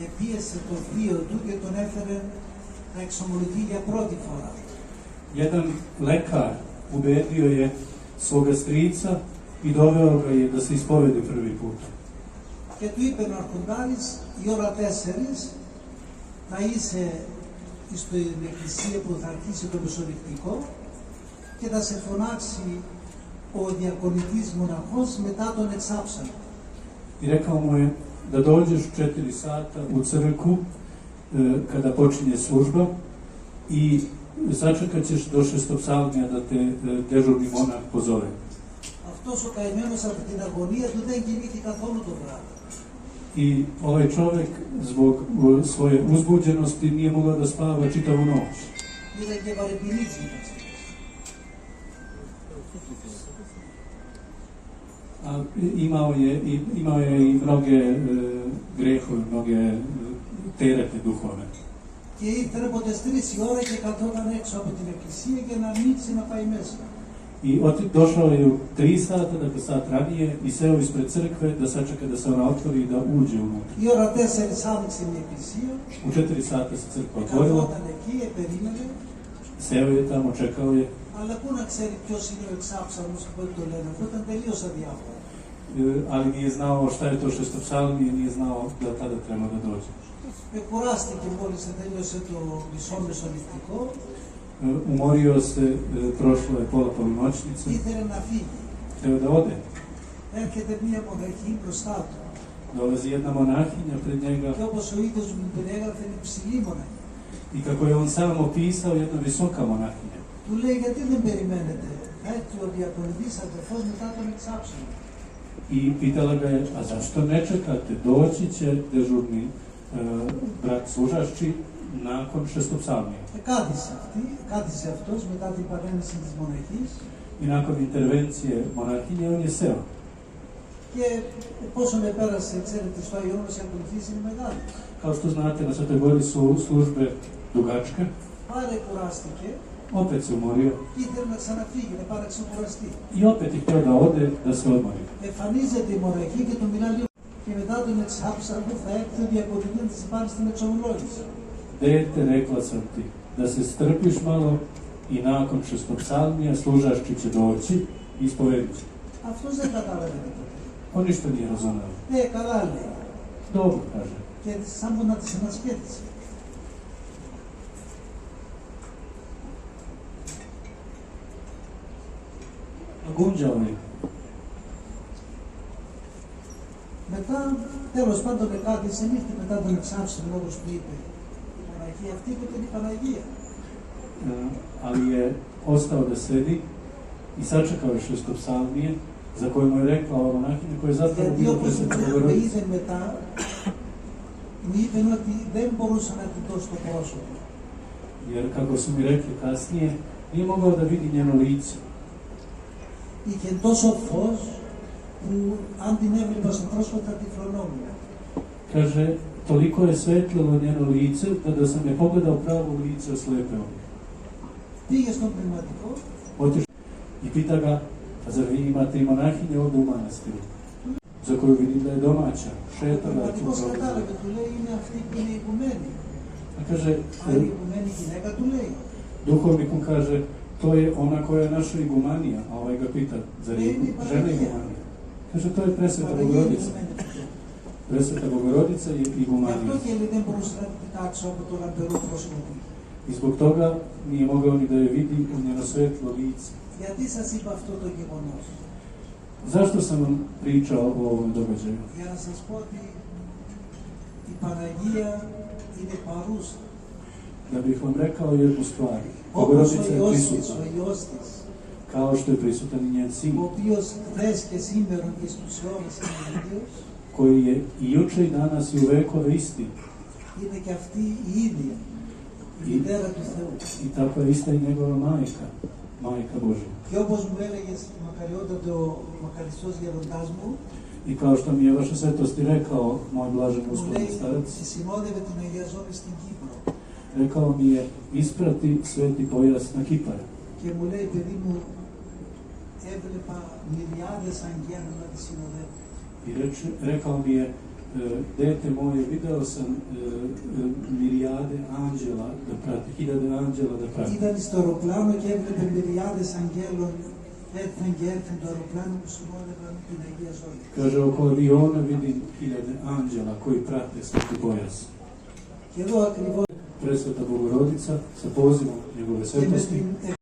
επίε σε το βίο του και τον έφερε να εξομολογεί για πρώτη φορά. Jedan lekar ubedio je svoga strica i doveo ga je da se ispovedi prvi put. Και του είπε ο αρχοντάρης, η ώρα 4 θα είσαι στην εκκλησία που θα αρχίσει το μεσορυχτικό και θα σε φωνάξει ο διακονητής μοναχός μετά τον εξάψανο. I rekao mu je da dođeš u 4 sata u crkvu kada počinje služba i sačekat ćeš do 6. psalmija da te dežurni monah pozove. Αυτός ο καημένος από την αγωνία του δεν κοιμήθηκε καθόλου το βράδυ. I ovaj čovjek zbog svoje uzbuđenosti nije mogao da spava čitavu noć. Ήταν και βαρεπινίτσικας. A imao je i mnoge grehove, mnoge terete duhovne. Και ήρθε από τις 3 η ώρα και καθόταν έξω από την εκκλησία για να ανοίξει να πάει μέσα. I došao je u 3 sata, dakle sat ranije, i seo ispred crkve da sačeka da se ona otvori i da uđe unutra. Η ώρα 4 άνοιξε η εκκλησία. U 4 sata se crkva otvorila. Καθόταν εκεί, περίμενε. Seo je tamo, čekao je. Αλλά πού να ξέρει ποιος είναι ο εξάψανος που το λένε, αυτό ήταν τελείως αδιάφορο. Ali nije znao šta je to šestopsalmije, nije znao da tada treba da dođe. Κουράστηκε μόλις τελείωσε το μισό μεσολυκτικό. Umorio se, prošlo je pola polnoćnice. Ήθελε να φύγει. Hteo da ode. Έρχεται μία μοναχή μπροστά του. Dolazi jedna monahinja pred njega. Και όπως ο ίδιος μου την έγραφε, είναι υψηλή μοναχή. I kako je on sam opisao, jedna visoka monahinja. Του λέει, γιατί δεν περιμένετε, θα έρθει ο διακονητής αδερφός μετά τον εξάψανο. I pitala ga je, a zašto ne čekate, doći će dežurni brat služašči nakon šestopsalmija. Κάθισε αυτός μετά την παρέμβαση της μοναχής. I nakon intervencije monahinje on je seo. Και πόσο με πέρασε, ξέρετε, στο Άγιο Όρος η ακολουθήση είναι μεγάλη. Kao što znate, na Svetoj Gori su službe dugačke. Πάρε κουράστηκε. Opet se umorio. Ήθελε να ξαναφύγει, να πάρει ξεκουραστεί. I opet je htio da ode, da se odmori. Εμφανίζεται η μοναχή και του μιλά λίγο. Και μετά τον εξάψανο θα έρθει ο διακονητής να της πάρει στην εξομολόγηση. Dete, rekla sam ti, da se strpiš malo i nakon šestopsalmija služašči će doći i ispovedit će. Αυτός δεν κατάλαβε τίποτα. On ništa nije razumeo. Καλά λέει. Dobro, kaže. Και σαν να της ανασκέτησε. Gunđao je. Μετά, τέλος πάντων, εκάθισε νύχτη μετά τον εξάψανο, όπως του είπε. Η μοναχή αυτή που ήταν η Παναγία. Ali je ostao da sedi i sačekao je šestopsalmije za koje mu je rekla ova monahinja koja je zapravo bila presvetna Bogorodica. Γιατί όπως με είδε μετά, μου είπε ότι δεν μπορούσα να την δώσω στο πρόσωπο. Jer kako su mi rekli kasnije, nije mogao da vidi njeno lice. Είχε τόσο φως που αν την έβλεπα στο πρόσωπο θα τη φρονόμουν. Kaže, toliko je svetlilo njeno lice da sam je pogledao pravo u lice oslepeo. Πήγε στον πνευματικό. I pita ga, a zar vi imate i monahinje ovdje u manastiru, za koju vidim da je domaća, šetala tu Πνευματικός κατάλαβε, του λέει είναι αυτή που είναι ηγουμένη. A kaže, Αν η ηγουμένη γυναίκα του λέει. duhovnik mu kaže, to je ona koja je naša igumanija, a ovaj ga pita, zar je žena igumanija? Kaže, to je presveta Bogorodica. Presveta Bogorodica je igumanija. Αυτό και λέει δεν μπορούσα να την κοιτάξω από το λαμπερό πρόσωπο. I zbog toga nije mogao ni da je vidi u njeno svetlo lice. Γιατί σας είπα αυτό το γεγονός? Zašto sam vam pričao o ovom događaju? Για να σας πω ότι η Παναγία είναι παρούσα. Da bih vam rekao jednu stvar. Όπως Bogorodica ο je Υιός της, prisutna, ο Υιός της, kao što je prisutan i njen ο sin, οποίος χθες και σήμερα και στους αιώνες είναι ίδιος, koji je i juče i danas i u vekove isti. είναι και αυτή η ίδια, η μητέρα του Θεού. I tako je ista i njegova majka, majka Božja. Και όπως μου έλεγες μακαριότατο ο μακαριστός γεροντάς μου, I kao što mi je vaša svetost i rekao moj blažen μου gospodin λέει starac, συνόδευε την Αγία Ζώνη στην Κύπρο. rekao mi je isprati sveti pojas na Kipar. Και μου λέει, παιδί μου, έβλεπα μιλιάδες αγγέλων να τη συνοδεύουν. I rekao mi je, dete moje, video sam mirijade anđela da prate, hiljade anđela da prate. Είδαν στο αεροπλάνο και έβλεπε μυριάδες αγγέλων, έρθαν και έρθαν το αεροπλάνο που συνόδευαν την Αγία Ζωή. Kaže, oko aviona vidim hiljade anđela koji prate Sveti Bojas. Και εδώ ακριβώς Presveta Bogorodica sa pozivom njegove και με svetosti την